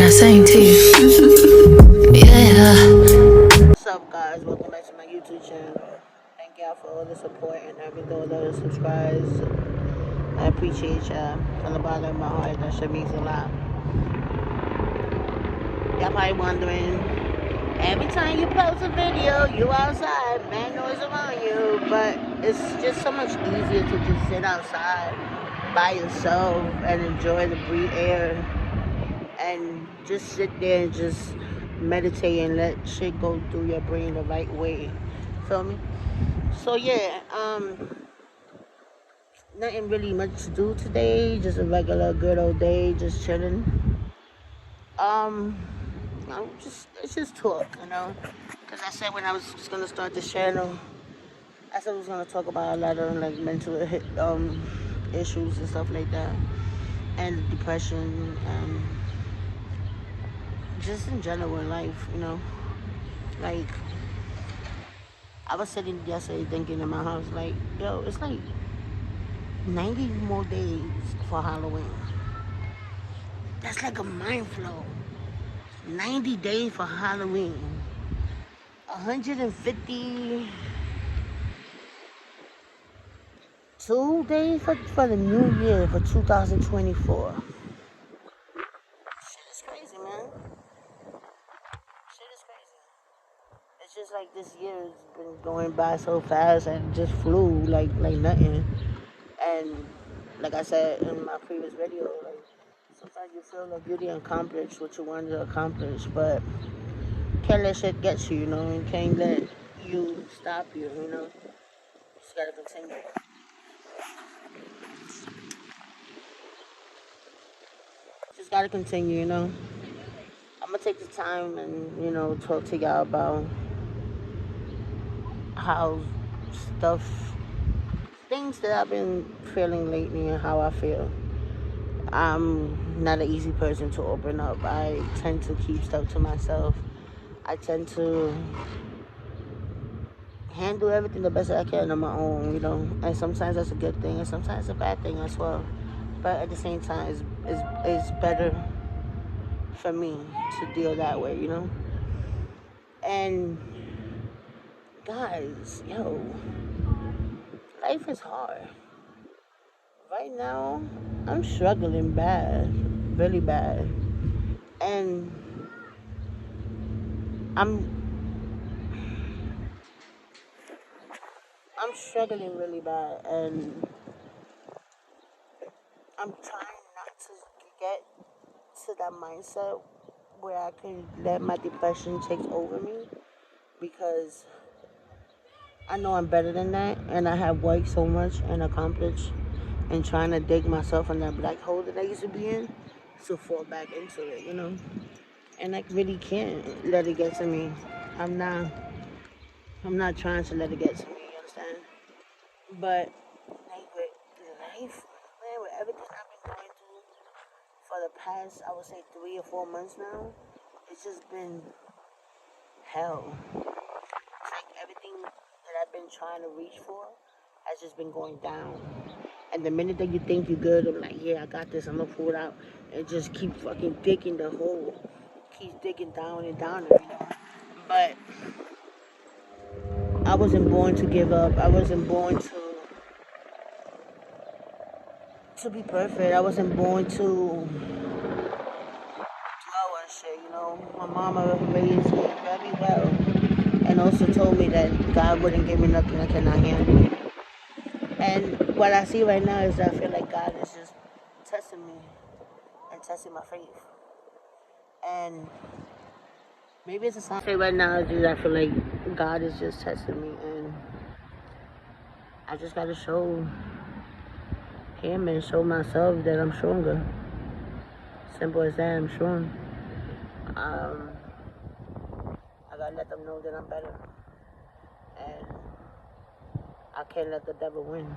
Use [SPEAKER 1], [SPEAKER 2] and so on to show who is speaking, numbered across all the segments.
[SPEAKER 1] I sang to you. Yeah.
[SPEAKER 2] What's up, guys? Welcome back to my YouTube channel. Thank y'all for all the support and everything that subscribes. I appreciate y'all from the bottom of my heart. That shit means a lot. Y'all probably wondering, every time you post a video, you outside, mad noise around you, but it's just so much easier to just sit outside by yourself and enjoy the breathe air and just sit there and just meditate and let shit go through your brain the right way. Feel me? So yeah, nothing really much to do today. Just a regular good old day, just chilling. Um, it's just talk, you know. Cause I said when I was gonna start this channel, I said I was gonna talk about a lot of like mental issues and stuff like that, and depression and just in general in life, you know. Like I was sitting yesterday thinking in my house, like, yo, it's like 90 more days for Halloween. That's like a mind flow. 90 days for Halloween. 152 days for the new year for 2024. Shit is crazy, man. Shit is crazy. It's just like this year has been going by so fast and just flew like nothing. And like I said in my previous video, like sometimes you feel like you didn't accomplish what you wanted to accomplish, but can't let shit get you, you know, and can't let you stop you, you know. Just gotta continue. Just gotta continue, you know. I'm gonna take the time and, you know, talk to y'all about how stuff, things that I've been feeling lately and how I feel. I'm not an easy person to open up. I tend to keep stuff to myself. I tend to handle everything the best I can on my own, you know. And sometimes that's a good thing, and sometimes it's a bad thing as well. But at the same time, it's better for me to deal that way, you know. And guys, yo, life is hard. Right now, I'm struggling bad, really bad, and I'm I'm struggling really bad, and I'm trying not to get to that mindset where I can let my depression take over me, because I know I'm better than that, and I have worked so much and accomplished and trying to dig myself in that black hole that I used to be in to fall back into it, you know. And I really can't let it get to me. I'm not I'm not trying to let it get to me, you understand? But like with life, man, with everything I've been going through for the past, I would say 3 or 4 months now, it's just been hell. It's like everything that I've been trying to reach for has just been going down. And the minute that you think you're good, I'm like, yeah, I got this, I'm gonna pull it out. And just keep fucking digging the hole. Keep digging down and down, you know. But I wasn't born to give up. I wasn't born to be perfect. I wasn't born to dwell on shit, you know. My mama raised me very well and also told me that God wouldn't give me nothing I cannot handle. And what I see right now is that I feel like God is just testing me and testing my faith. And maybe it's a sign. Say right now is just I feel like God is just testing me, and I just gotta show Him and show myself that I'm stronger. Simple as that, I'm strong. Um, I gotta let them know that I'm better, and I can't let the devil win.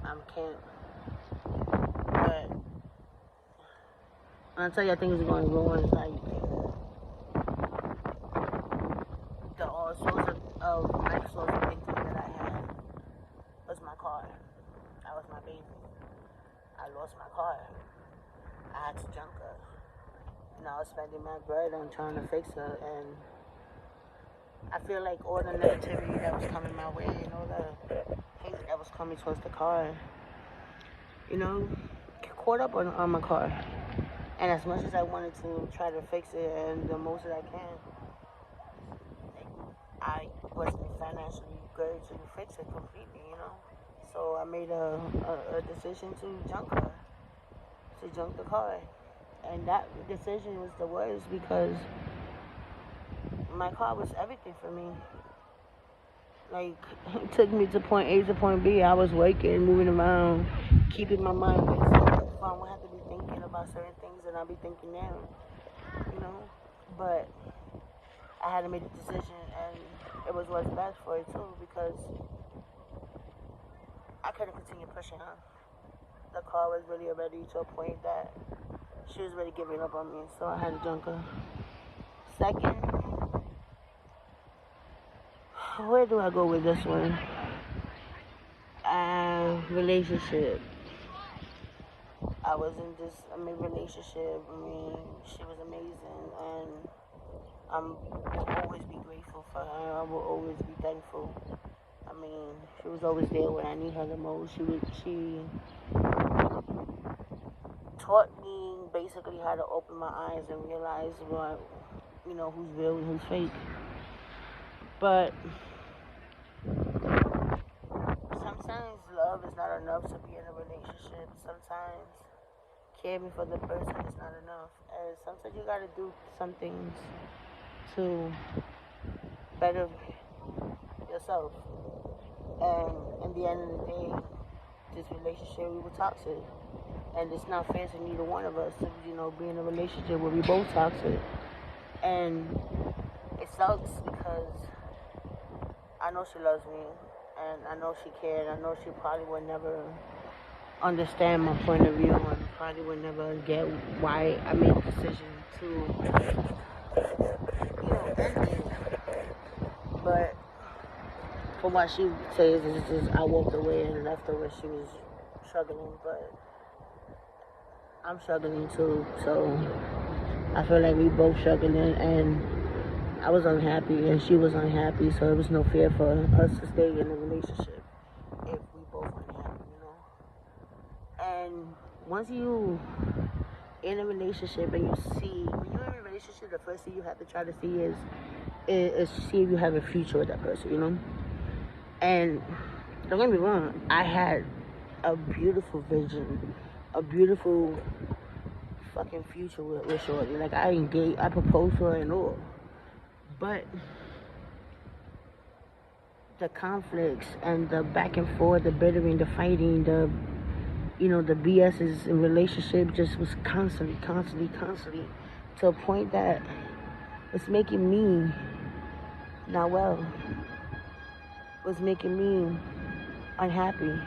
[SPEAKER 2] I can't. But when I tell you I think it's going wrong, it's like the all sorts of my source of income that I had was my car. That was my baby. I lost my car. I had to junk her. and I was spending my bread on trying to fix her, and I feel like all the negativity that was coming my way and all the hate that was coming towards the car, caught up on my car. And as much as I wanted to try to fix it and the most that I can, I wasn't financially good to fix it completely. So I made a decision to junk the car. And that decision was the worst because my car was everything for me. Like, it took me to point A to point B. I was working, moving around, keeping my mind busy. So I won't have to be thinking about certain things that I'll be thinking now. But I had to make a decision, and it was what's best for it too, because I couldn't continue pushing her. The car was really already to a point that she was really giving up on me, so I had to junk her. Second, where do I go with this one? Relationship. I was in this relationship. She was amazing, and I will always be grateful for her. I will always be thankful. She was always there when I need her the most. She taught me basically how to open my eyes and realize who's real and who's fake. But sometimes love is not enough to be in a relationship. Sometimes caring for the person is not enough. And sometimes you gotta do some things to better yourself. And in the end of the day, this relationship, we were toxic. And it's not fair to neither one of us to, be in a relationship where we both toxic. And it sucks because I know she loves me, and I know she cared. I know she probably would never understand my point of view, and probably would never get why I made the decision to, end it. But from what she says, it's just I walked away and left her where she was struggling, but I'm struggling too, so I feel like we both struggling, and I was unhappy and she was unhappy, so it was no fear for us to stay in a relationship if we both unhappy. And once you in a relationship and when you're in a relationship, the first thing you have to try to see is see if you have a future with that person, And don't get me wrong, I had a beautiful vision, a beautiful fucking future with Shorty. Like, I proposed to her and all. But the conflicts and the back and forth, the bittering, the fighting, the BS's in relationship just was constantly to a point that it's making me not well. Was making me unhappy.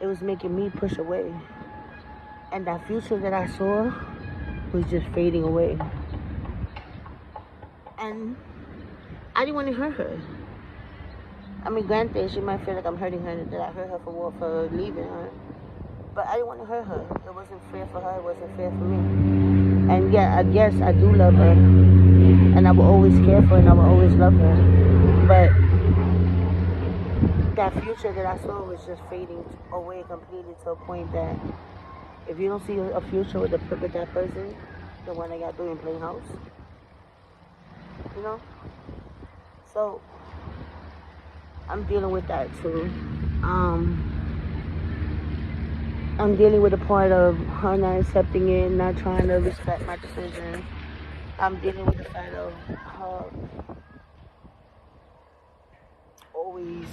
[SPEAKER 2] It was making me push away. And that future that I saw was just fading away. And I didn't want to hurt her. Granted, she might feel like I'm hurting her, that I hurt her for leaving her. But I didn't want to hurt her. It wasn't fair for her. It wasn't fair for me. And yeah, I guess I do love her. And I will always care for her and I will always love her. But that future that I saw was just fading away completely to a point that if you don't see a future with that person, the one that got doing playing house, So I'm dealing with that too. I'm dealing with the part of her not accepting it, not trying to respect my decision. I'm dealing with the fact of her always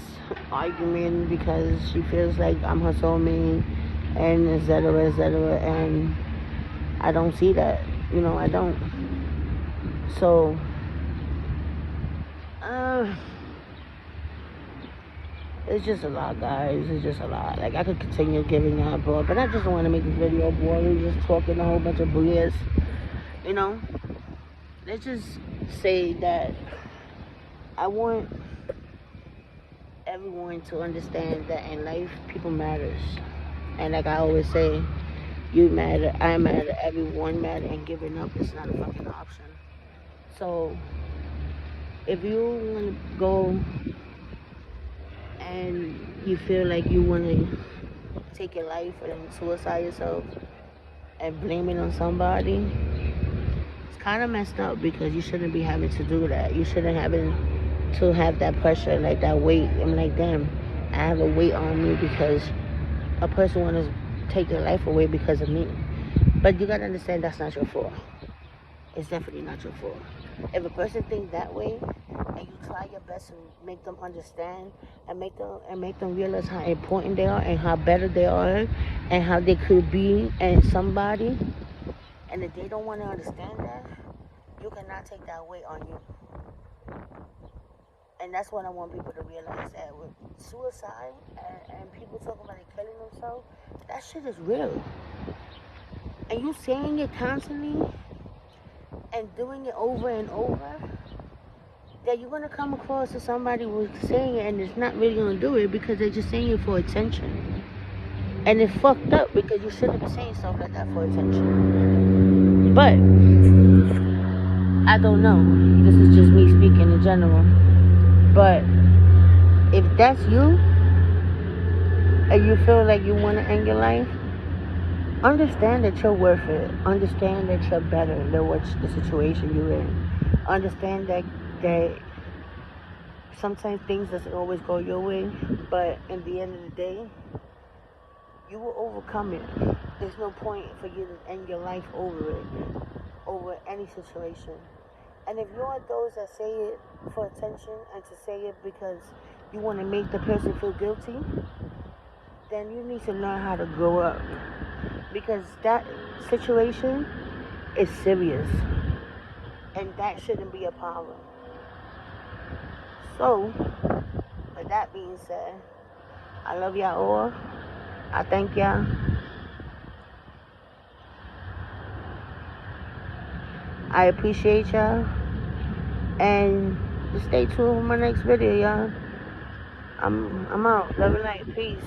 [SPEAKER 2] arguing because she feels like I'm her soulmate and et cetera, and I don't see that, I don't. So, it's just a lot, guys. It's just a lot. Like, I could continue giving out, but I just don't want to make this video boring, just talking a whole bunch of BS, Let's just say that I want everyone to understand that in life, people matters. And like I always say, You matter, I matter, everyone matter, and giving up is not a fucking option. So if you want to go and you feel like you want to take your life and suicide yourself and blame it on somebody, it's kind of messed up because you shouldn't be having to do that. You shouldn't having to have that pressure, like that weight. I'm like, damn, I have a weight on me because a person want to take their life away because of me. But you gotta understand that's not your fault. It's definitely not your fault. If a person thinks that way, and you try your best to make them understand and make them realize how important they are and how better they are and how they could be and somebody, and if they don't want to understand that, you cannot take that weight on you. And that's what I want people to realize, that with suicide and people talking about they killing themselves, that shit is real. And you saying it constantly and doing it over and over, that you're gonna come across to somebody who's saying it and it's not really gonna do it because they're just saying it for attention. And it's fucked up because you shouldn't be saying stuff like that for attention. But I don't know. This is just me speaking in general. But if that's you and you feel like you want to end your life, understand that you're worth it. Understand that you're better than what the situation you're in. Understand that sometimes things doesn't always go your way, but in the end of the day, you will overcome it. There's no point for you to end your life over it, over any situation. And if you're those that say it for attention and to say it because you want to make the person feel guilty, then you need to learn how to grow up. Because that situation is serious. And that shouldn't be a problem. So, with that being said, I love y'all all. I thank y'all. I appreciate y'all. And just stay tuned for my next video, y'all. I'm out. Love and light. Peace.